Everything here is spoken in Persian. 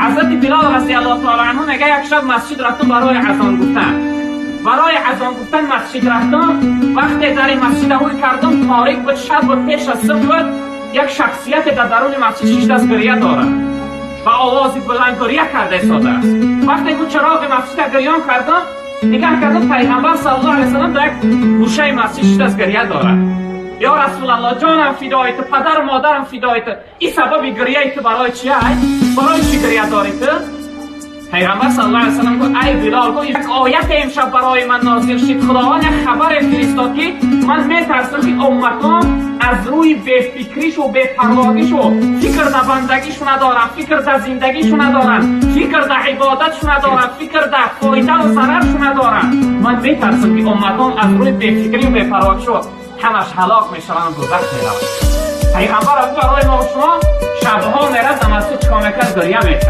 حضرت بلال رضی الله تعالی عنه میگه یک شب مسجد رفتم برای اذان گفتن. برای اذان گفتن مسجد رفتم. وقتی در مسجد روی کردم تاریک بود، شب بود، پیش از صبح بود. یک شخصیت در درون مسجد شش دست گریه دارد و آوازی بلند گریه کرده ایستاده است. وقتی که چراغ مسجد گریان کردم نگاه کردم پیغمبر صلی الله علیه و سلم در یک گوشه مسجد شش دست گریه دارد. یا رسول الله جانم فدای تو، پدر و مادرم فدای تو، این سبب گریه تو برای چیه؟ برای چی گریه داری تو؟ پیغمبر صلی الله علیه و سلم گفت ای بلال، گفت یک آیت امشب برای من نازل شد. خداوند یک خبر فرستاد که من میترسم که امتان از روی بی‌فکریش و بی‌پرواییش و فکر در بندگیش ندارن، فکر در زندگیش ندارن، فکر در عبادتش ندارن، فکر در فایده و ضررش ندارن. من میترسم که امتان از روی بی‌فکری و بی‌پرواییش همش هلاک میشن و دوزخ میرن. پیغمبر برای ما و شما شبها میرد نمازی چکا میکرد گریه میکرد.